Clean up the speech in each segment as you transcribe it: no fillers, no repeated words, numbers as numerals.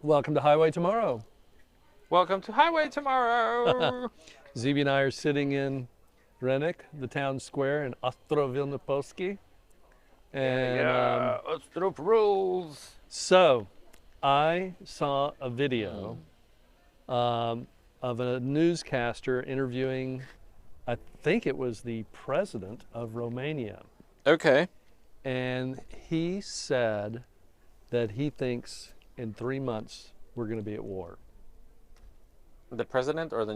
Welcome to Highway Tomorrow. Welcome to Highway Tomorrow. Zibi and I are sitting in Rennik, the town square in Ostrovilnopolski. And Ostrov rules. so I saw a video of a newscaster interviewing, I think it was the president of Romania. Okay. And he said that he thinks in 3 months we're going to be at war. The president or the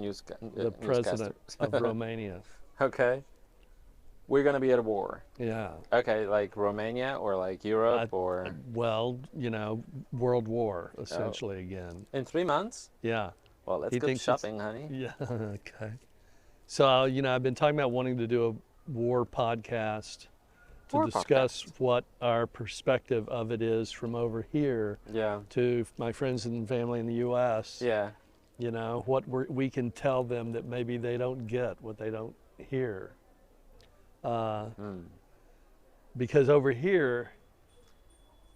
The president of Romania. Okay. We're gonna be at war. Yeah. Okay, like Romania or like Europe or Well, World War essentially again. in 3 months? Yeah. Well, let's He go thinks shopping, honey. Yeah. Okay. So, I've been talking about wanting to do a war podcast to discuss what our perspective of it is from over here Yeah. to my friends and family in the U.S. Yeah. What we can tell them that maybe they don't get, what they don't hear. Because over here,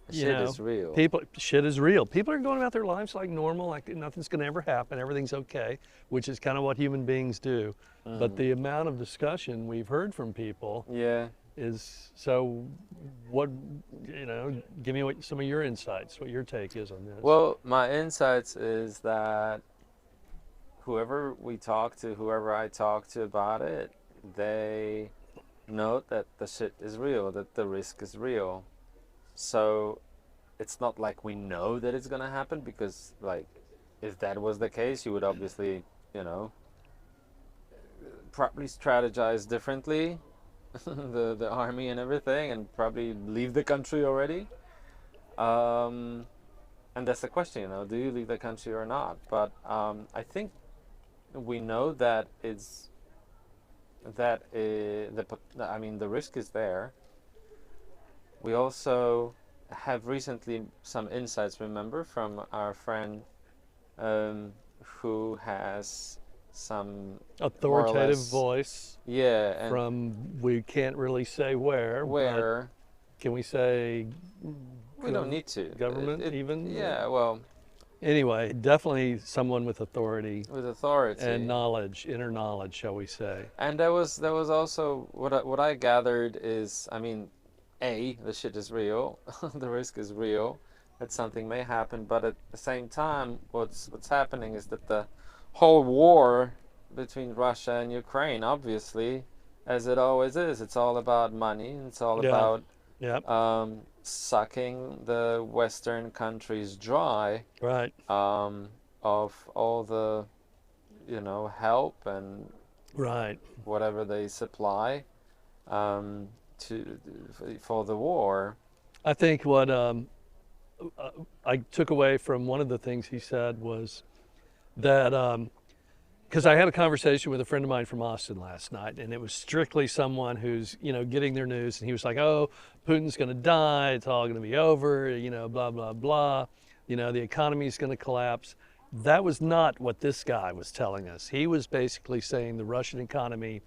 Shit is real. shit is real. People are going about their lives like normal, like nothing's going to ever happen, everything's okay, which is kind of what human beings do. But the amount of discussion we've heard from people Yeah. is so. What give me some of your insights, what your take is on this. Well, my insights is that whoever I talk to about it, they note that the shit is real, that the risk is real. So it's not like we know that it's gonna happen, because like if that was the case, you would obviously, probably strategize differently, the army and everything, and probably leave the country already. And that's the question, do you leave the country or not? But I think we know that the risk is there. We also have recently some insights, remember, from our friend who has some authoritative voice. Yeah. And from, we can't really say where. Where. Can we say? We don't need to. Government even? Yeah, well. Anyway, definitely someone with authority. With authority. And knowledge, inner knowledge, shall we say. And that was also, what I gathered is, the shit is real, the risk is real, that something may happen, but at the same time, what's happening is that the whole war between Russia and Ukraine, obviously, as it always is, it's all about money, it's all about sucking the Western countries dry, right, of all the, help and right, whatever they supply, for the war. I think what I took away from one of the things he said was that, because I had a conversation with a friend of mine from Austin last night, and it was strictly someone who's, getting their news, and he was like, oh, Putin's going to die, it's all going to be over, blah, blah, blah, the economy's going to collapse. That was not what this guy was telling us. He was basically saying the Russian economy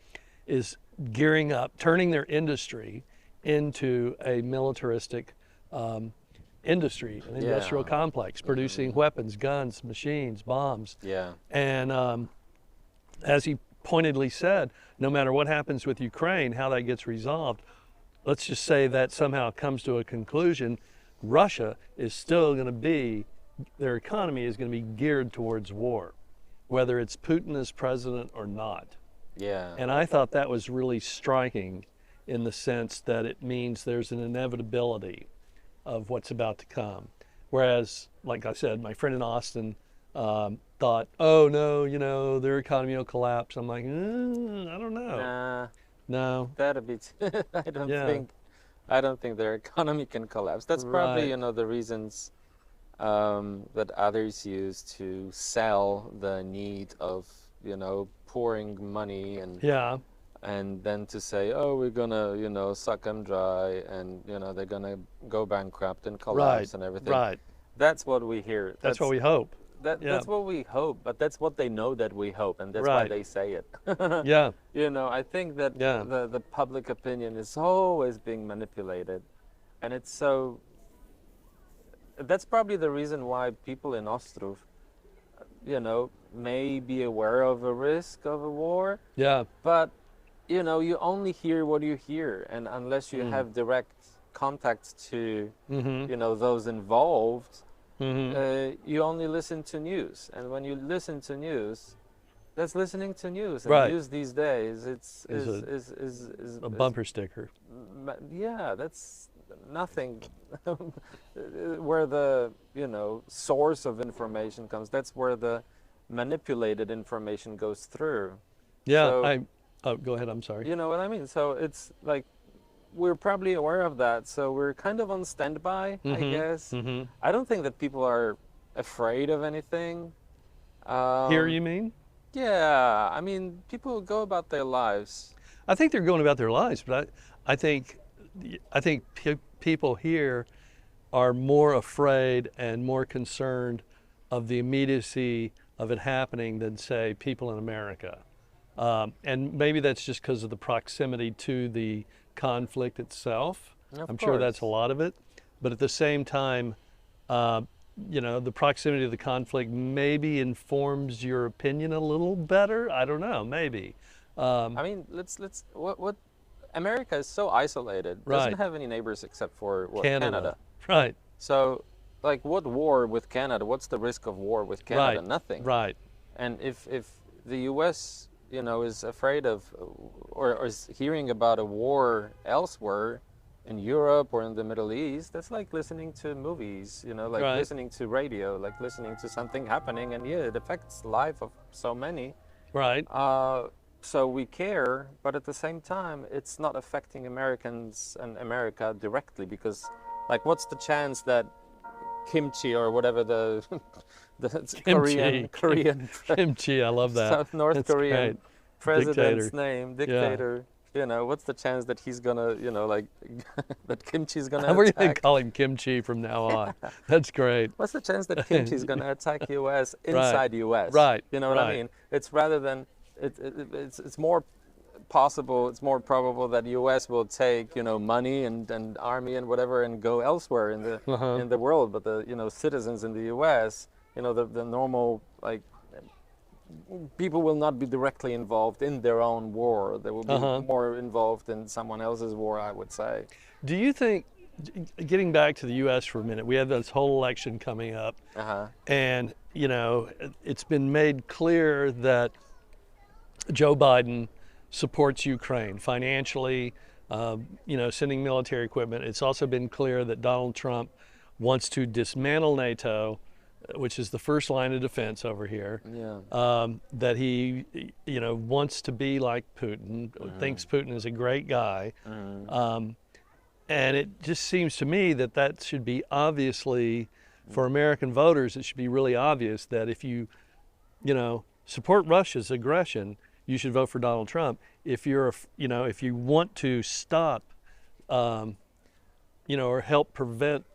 is gearing up, turning their industry into a militaristic industry, an industrial complex, producing weapons, guns, machines, bombs. Yeah. And as he pointedly said, no matter what happens with Ukraine, how that gets resolved, let's just say that somehow comes to a conclusion, Russia is still going to be, their economy is going to be geared towards war, whether it's Putin as president or not. Yeah. And I thought that was really striking in the sense that it means there's an inevitability of what's about to come. Whereas, like I said, my friend in Austin thought, oh no, their economy will collapse. I'm like, I don't know. Nah. No. That'd be I don't think their economy can collapse. That's probably, the reasons that others use to sell the need of, pouring money and then to say, oh, we're gonna, suck them dry, and they're gonna go bankrupt and collapse and everything. Right. That's what we hear. That's what we hope. That's what we hope, but that's what they know that we hope, and that's why they say it. Yeah. I think that the public opinion is always being manipulated, and it's so that's probably the reason why people in Ostrov, may be aware of a risk of a war, Yeah. but you only hear what you hear, and unless you have direct contact to those involved, you only listen to news. And when you listen to news, that's listening to news. And Right. news these days, it's is a bumper sticker. yeah, that's nothing. Where the source of information comes, that's where the manipulated information goes through. Yeah. So, Oh, go ahead. I'm sorry. you know what I mean? So it's like we're probably aware of that. So we're kind of on standby, I guess. I don't think that people are afraid of anything. Here, you mean? Yeah, I mean, people go about their lives. I think they're going about their lives, but I think people here are more afraid and more concerned of the immediacy of it happening than, say, people in America. And maybe that's just because of the proximity to the conflict itself. I'm sure that's a lot of it. But at the same time, the proximity to the conflict maybe informs your opinion a little better. I don't know, maybe. I mean, what America is so isolated. Right. Doesn't have any neighbors except for Canada. Right. So, like, what war with Canada? What's the risk of war with Canada? Right. Nothing. Right. And if the U.S. Is afraid of or is hearing about a war elsewhere in Europe or in the Middle East, that's like listening to movies, like Right. listening to radio, like listening to something happening, and it affects the life of so many. Right. So we care, but at the same time, it's not affecting Americans and America directly, because, like, what's the chance that kimchi or whatever the Korean Kimchi, I love that. South North That's Korean great. president's Dictator. dictator. What's the chance that he's gonna, that kimchi's gonna We're going attack? to call him Kimchi from now on. That's great. What's the chance that kimchi's gonna attack U.S. inside U.S.? Right. You know what I mean? It's rather than it's more possible. It's more probable that U.S. will take money and army and whatever and go elsewhere in the world, but the citizens in the U.S. The normal, like, people will not be directly involved in their own war. They will be more involved in someone else's war, I would say. Do you think, getting back to the U.S. for a minute, we have this whole election coming up, and it's been made clear that Joe Biden supports Ukraine financially, sending military equipment. It's also been clear that Donald Trump wants to dismantle NATO, which is the first line of defense over here. Yeah. That he, wants to be like Putin, thinks Putin is a great guy. And it just seems to me that should be obviously, for American voters, it should be really obvious that if you, support Russia's aggression, you should vote for Donald Trump. If you're, if you want to stop, or help prevent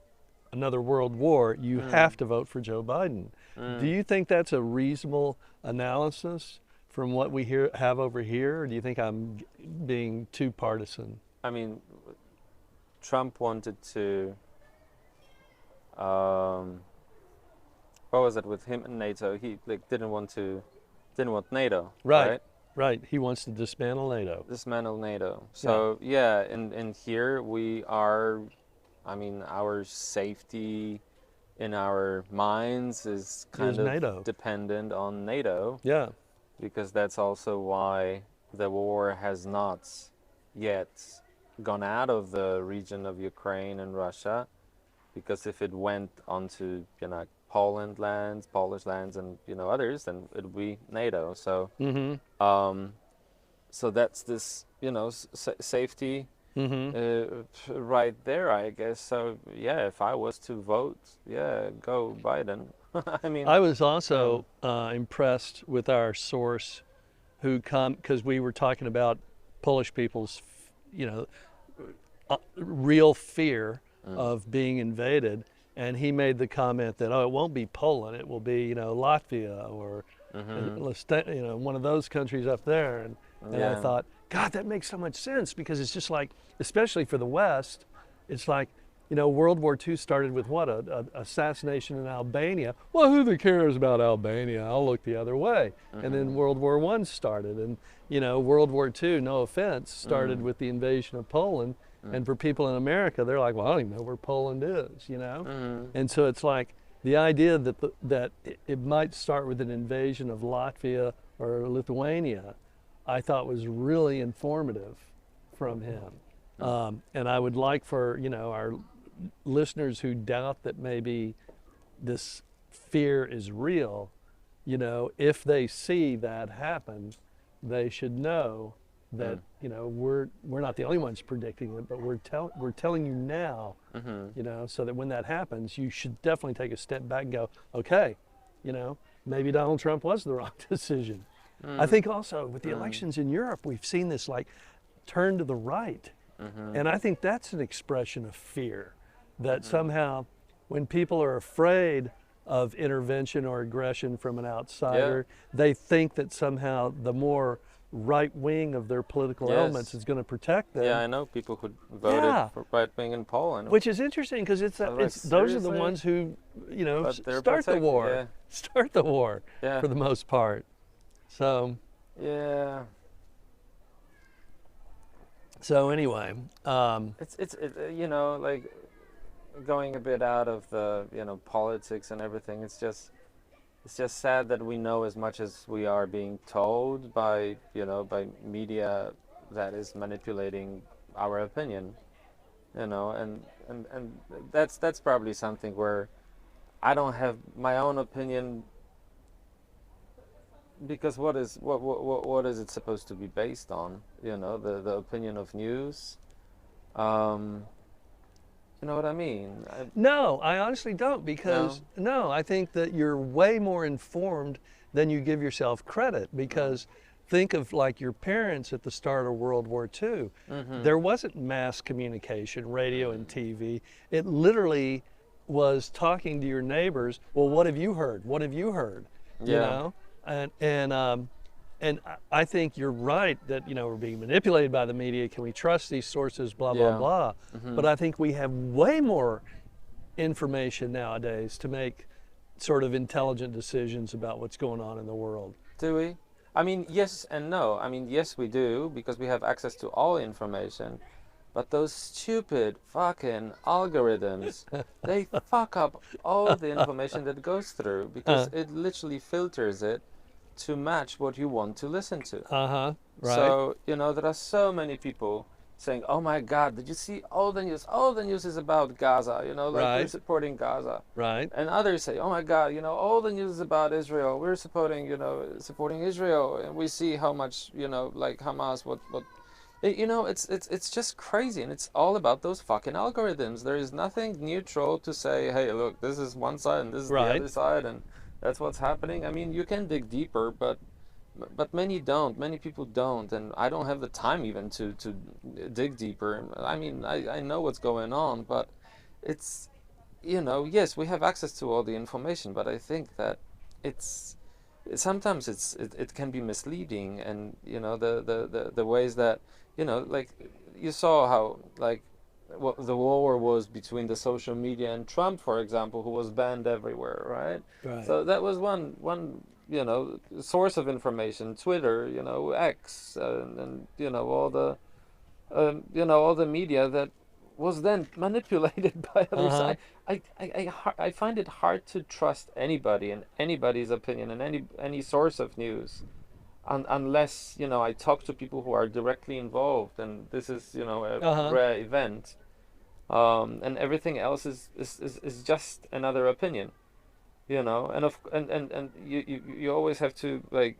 another world war, you have to vote for Joe Biden. Do you think that's a reasonable analysis from what we have over here, or do you think I'm being too partisan? I mean, Trump wanted to, what was it with him and NATO? He didn't want NATO, right? Right. He wants to dismantle NATO. Dismantle NATO. So and here we are. I mean, our safety in our minds is kind of NATO. Dependent on NATO. Yeah. Because that's also why the war has not yet gone out of the region of Ukraine and Russia. Because if it went onto Polish lands, and others, then it would be NATO. So so that's this safety. Right there, I guess. So if I was to vote, go Biden. I mean, I was also impressed with our source, because we were talking about Polish people's, real fear of being invaded, and he made the comment that it won't be Poland, it will be Latvia or one of those countries up there, and I thought, God, that makes so much sense, because it's just like, especially for the West, it's like, World War II started with what? A assassination in Albania. Well, who the cares about Albania? I'll look the other way. And then World War I started. And, World War II, no offense, started with the invasion of Poland. And for people in America, they're like, well, I don't even know where Poland is. And so it's like the idea that it might start with an invasion of Latvia or Lithuania, I thought was really informative from him. And I would like for, our listeners who doubt that maybe this fear is real, if they see that happen, they should know that we're not the only ones predicting it, but we're telling you now, so that when that happens, you should definitely take a step back and go, okay, maybe Donald Trump was the wrong decision. I think also with the elections in Europe, we've seen this like turn to the right. And I think that's an expression of fear, that somehow when people are afraid of intervention or aggression from an outsider, they think that somehow the more right wing of their political elements is going to protect them. Yeah, I know people who voted for right wing in Poland. Which is interesting because those are the ones who, start the war. Start the war for the most part. So. Yeah. So anyway, it's like going a bit out of the politics and everything. It's just sad that we know as much as we are being told by by media that is manipulating our opinion, and that's probably something where I don't have my own opinion. Because what is it supposed to be based on? The opinion of news. You know what I mean? No, I honestly don't, because no, I think that you're way more informed than you give yourself credit, because think of like your parents at the start of World War II. There wasn't mass communication, radio and TV. It literally was talking to your neighbors. Well, what have you heard? What have you heard? And I think you're right that we're being manipulated by the media. Can we trust these sources? Blah blah blah. But I think we have way more information nowadays to make sort of intelligent decisions about what's going on in the world. Do we? I mean, yes and no. I mean, yes, we do, because we have access to all information. But those stupid fucking algorithms, they fuck up all the information that goes through, because it literally filters it to match what you want to listen to. Right. So, there are so many people saying, oh my God, did you see all the news? All the news is about Gaza, we're supporting Gaza. Right. And others say, oh my God, all the news is about Israel. We're supporting Israel. And we see how much, like Hamas, what it's just crazy, and it's all about those fucking algorithms. There is nothing neutral to say, hey, look, this is one side and this is the other side, and that's what's happening. I mean, you can dig deeper, but many don't. Many people don't, and I don't have the time even to dig deeper. I mean, I know what's going on, but it's yes, we have access to all the information, but I think that sometimes it can be misleading, and the ways that like you saw how like what the war was between the social media and Trump, for example, who was banned everywhere, right? So that was one source of information. Twitter, X, and all the all the media that was then manipulated by other side. I find it hard to trust anybody and anybody's opinion and any source of news, unless I talk to people who are directly involved, and this is a rare event, and everything else is just another opinion, and you always have to like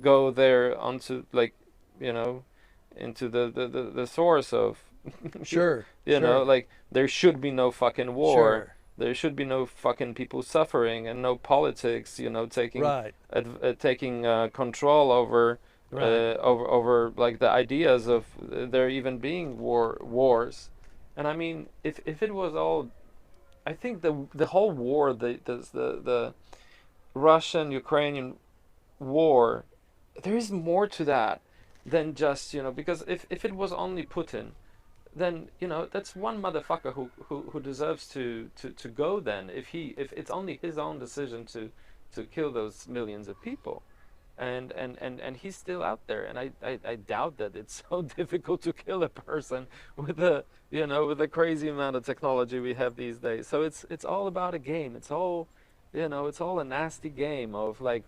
go there onto like into the source of sure like there should be no fucking war. Sure. There should be no fucking people suffering, and no politics, taking taking control over over like the ideas of there even being wars. And I mean, if it was all, I think the whole war, the Russian Ukrainian war, there is more to that than just because if it was only Putin, then that's one motherfucker who deserves to go. Then if it's only his own decision to kill those millions of people, and he's still out there, and I doubt that it's so difficult to kill a person with the crazy amount of technology we have these days. So it's all about a game. It's all it's all a nasty game of like,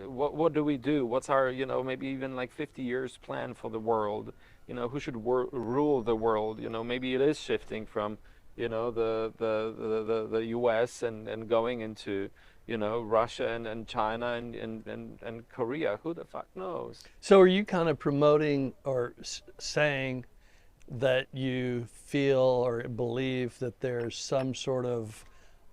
what do we do? What's our maybe even like 50 years plan for the world? Who should rule the world? Maybe it is shifting from the US and going into Russia and China and Korea. Who the fuck knows? So are you kind of promoting or saying that you feel or believe that there's some sort of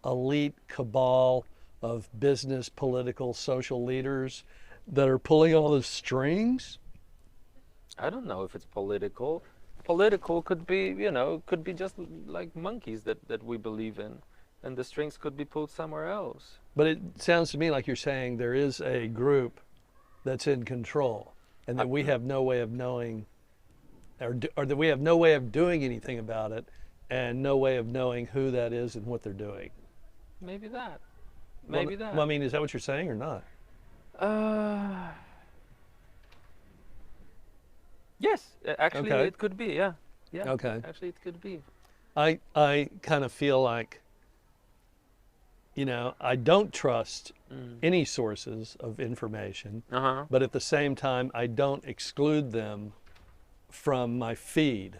elite cabal of business, political, social leaders that are pulling all the strings? I don't know if it's political. Political could be, could be just like monkeys that we believe in, and the strings could be pulled somewhere else. But it sounds to me like you're saying there is a group that's in control, and that we have no way of knowing, or that we have no way of doing anything about it, and no way of knowing who that is and what they're doing. Maybe that. Maybe that. Well, I mean, is that what you're saying or not? Yes, actually, Okay. it could be. Yeah, yeah. Okay. Actually, it could be. I kind of feel like, I don't trust any sources of information, but at the same time, I don't exclude them from my feed.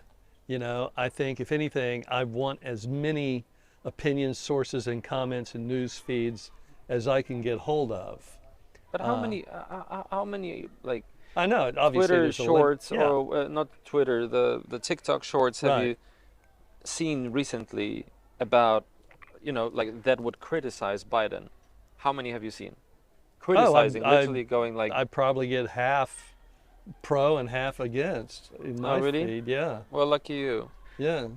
I think if anything, I want as many opinions, sources, and comments and news feeds as I can get hold of. But how many like I know, obviously, Twitter there's shorts, yeah. or not Twitter, the TikTok shorts have Right. you seen recently about, like that would criticize Biden? How many have you seen? Criticizing, literally going like, I probably get half pro and half against in my really? feed. Yeah, well, lucky you. yeah.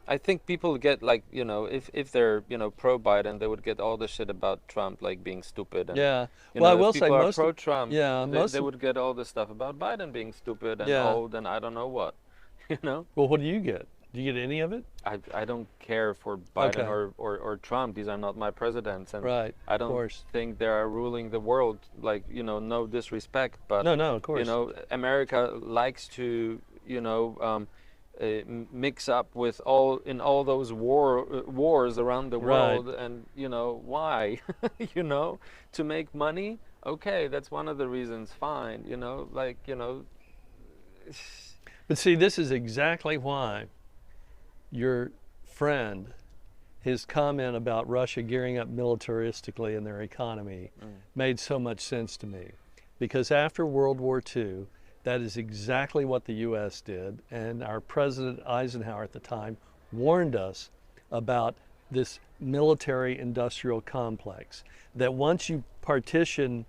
I think people get like, if they're, pro Biden, they would get all the shit about Trump, like being stupid. And, Yeah. Well, Well, I if will say people are most. pro Trump, Yeah, they would get all the stuff about Biden being stupid and Yeah. old and I don't know what, Well, what do you get? Do you get any of it? I don't care for Biden Okay. or Trump. These are not my presidents, and Right. I Of don't course. think they are ruling the world. Like, no disrespect, but No, of course. America likes to mix up with all those wars around the Right. world, and why? To make money. Okay, that's one of the reasons. Fine, But see, this is exactly why your friend, his comment about Russia gearing up militaristically in their economy made so much sense to me. Because after World War II, that is exactly what the U.S. did. And our President Eisenhower at the time warned us about this military-industrial complex. That once you partition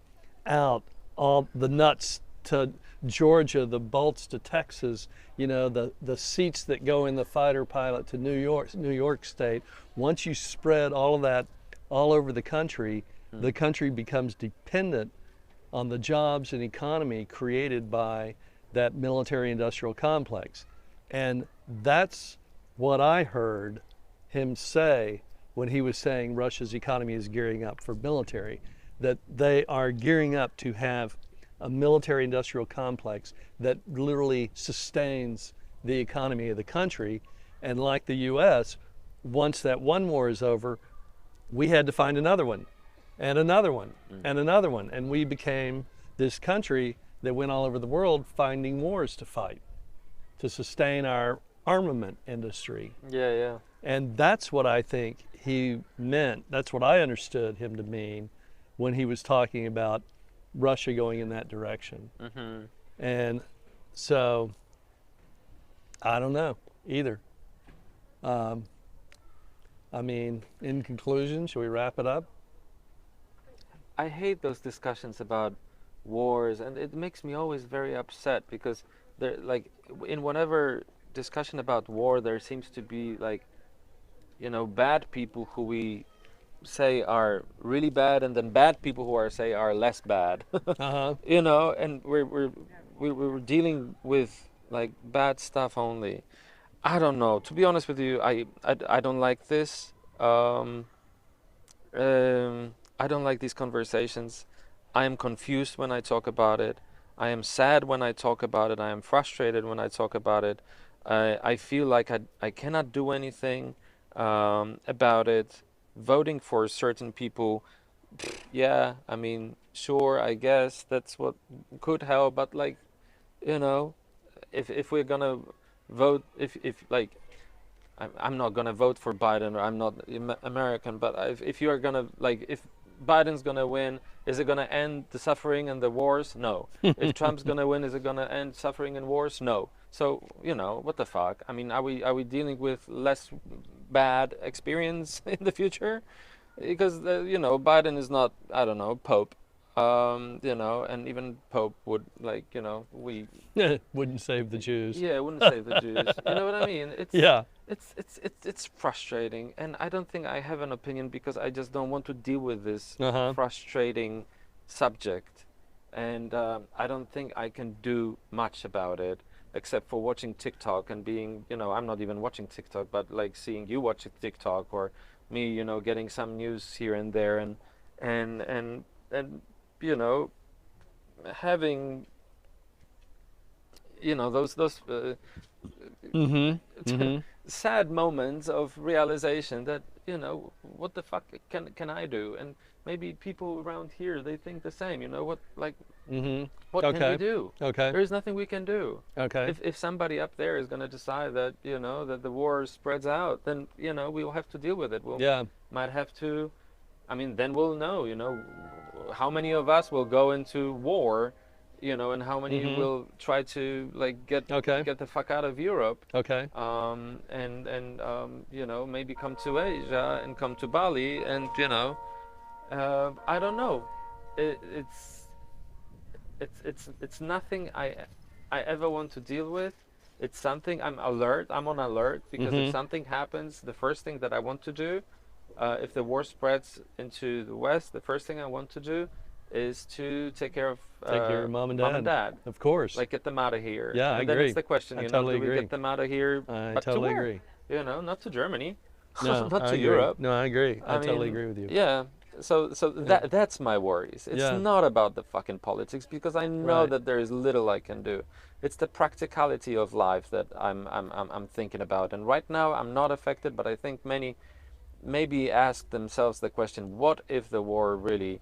out all the nuts to Georgia, the bolts to Texas, the seats that go in the fighter pilot to New York State, once you spread all of that all over the country becomes dependent on the jobs and economy created by that military industrial complex. And that's what I heard him say when he was saying Russia's economy is gearing up for military, that they are gearing up to have a military industrial complex that literally sustains the economy of the country. And like the US, once that one war is over, we had to find another one and another one and another one. And we became this country that went all over the world finding wars to fight, to sustain our armament industry. yeah. And that's what I think he meant. That's what I understood him to mean when he was talking about Russia going in that direction. And so, I don't know either. I mean, in conclusion, shall we wrap it up? I hate those discussions about wars, and it makes me always very upset because there, like, in whatever discussion about war, there seems to be like, bad people who we say are really bad, and then bad people who are less bad. Uh-huh. And we're dealing with like bad stuff only. I don't know. To be honest with you, I don't like this. I don't like these conversations. I am confused when I talk about it. I am sad when I talk about it. I am frustrated when I talk about it. I feel like I cannot do anything about it. Voting for certain people, yeah, I mean, sure, I guess that's what could help, but like, you know, if we're gonna vote, if like I'm not gonna vote for Biden, or I'm not American, but if you are gonna like, if Biden's gonna win, is it gonna end the suffering and the wars? No. If Trump's gonna win, is it gonna end suffering and wars? No. So what the fuck? I mean, are we dealing with less bad experience in the future? Because Biden is not, I don't know, Pope. And even Pope would, like, we Wouldn't save the Jews. yeah, it wouldn't save the Jews. You know what I mean? Yeah. It's frustrating, and I don't think I have an opinion because I just don't want to deal with this Uh-huh. frustrating subject, and I don't think I can do much about it except for watching TikTok and being, I'm not even watching TikTok, but like seeing you watching TikTok, or me, getting some news here and there, and you know having those Mm-hmm. Mm-hmm. sad moments of realization that what the fuck can I do, and maybe people around here, they think the same, what, like, Mm-hmm. what can we Okay. do? Okay. There is nothing we can do. Okay. If somebody up there is going to decide that that the war spreads out, then we will have to deal with it. We'll Yeah. might have to, I mean, then we'll know, how many of us will go into war, and how many Mm-hmm. will try to, like, Okay. get the fuck out of Europe, Okay. and maybe come to Asia and come to Bali, and I don't know. It's it's nothing I ever want to deal with. It's something I'm alert. I'm on alert because if Mm-hmm. something happens, the first thing that I want to do, if the war spreads into the West, the first thing I want to do is to take care of Take care of mom and mom and dad. dad. Of course. Like, get them out of here. Yeah, I And then it's agree. the question, I totally do we agree. get them out of here? I But to totally where? agree. Not to Germany, No, not I to agree. Europe. No, I agree. I I totally mean, agree with you. yeah. So that's my worries. It's Yeah. not about the fucking politics, because I know Right. that there is little I can do. It's the practicality of life that I'm thinking about. And right now I'm not affected, but I think many maybe ask themselves the question: what if the war really,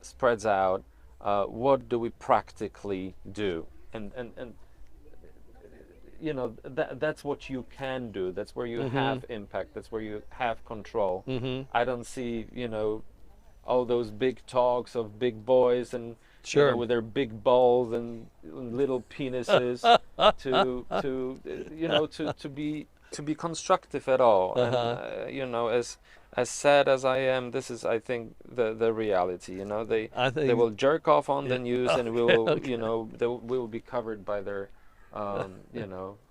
spreads out? What do we practically do? And that's what you can do. That's where you Mm-hmm. have impact. That's where you have control. Mm-hmm. I don't see all those big talks of big boys and Sure. with their big balls and little penises to be constructive at all. And Uh-huh. as sad as I am, this is, I think, the reality. I They think. will jerk off on the Yeah. news, and we Okay. will, Okay. they will be covered by their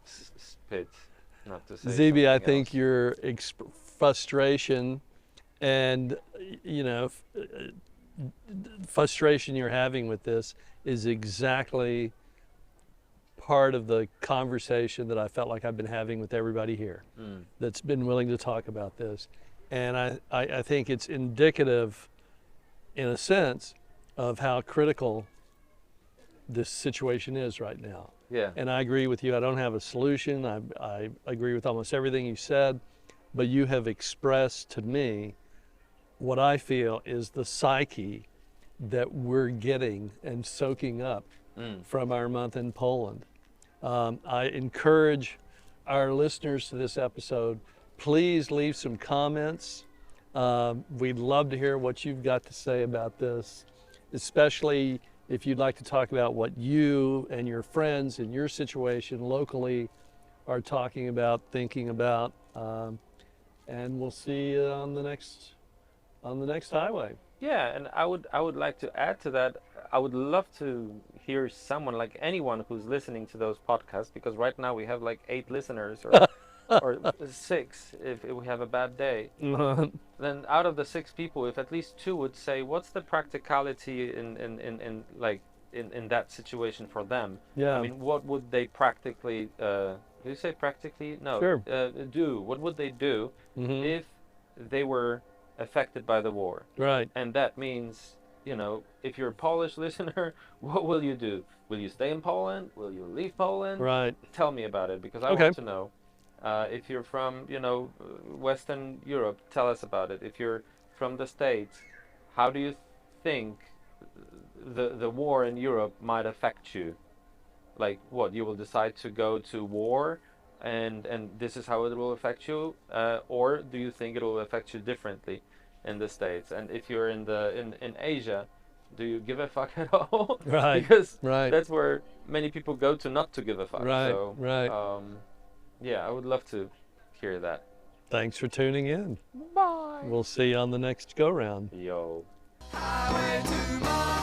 spit, not to say Zibi, I something think else. your frustration and frustration you're having with this is exactly part of the conversation that I felt like I've been having with everybody here Mm. that's been willing to talk about this. And I think it's indicative, in a sense, of how critical this situation is right now. Yeah. And I agree with you. I don't have a solution. I agree with almost everything you said, but you have expressed to me what I feel is the psyche that we're getting and soaking up Mm. from our month in Poland. I encourage our listeners to this episode, please leave some comments. We'd love to hear what you've got to say about this, especially if you'd like to talk about what you and your friends in your situation locally are talking about, thinking about, and we'll see you on the next highway. Yeah, and I would like to add to that. I would love to hear someone, like anyone who's listening to those podcasts, because right now we have like 8 listeners, or 6 if we have a bad day. Then out of the 6 people, if at least 2 would say, what's the practicality in like in that situation for them. Yeah. I mean, what would they practically? Do you say practically? No. Sure. Do what would they do if they were affected by the war? Right. And that means, you know, if you're a Polish listener, what will you do? Will you stay in Poland? Will you leave Poland? Right. Tell me about it, because I Okay. want to know. If you're from, you know, Western Europe, tell us about it. If you're from the States, how do you think the war in Europe might affect you? Like, what, you will decide to go to war, and this is how it will affect you, or do you think it will affect you differently in the States? And if you're in Asia, do you give a fuck at all? Right. Because Right. that's where many people go to not to give a fuck. Right. So, Right. yeah, I would love to hear that. Thanks for tuning in. Bye. We'll see you on the next go round. Yo. Highway to my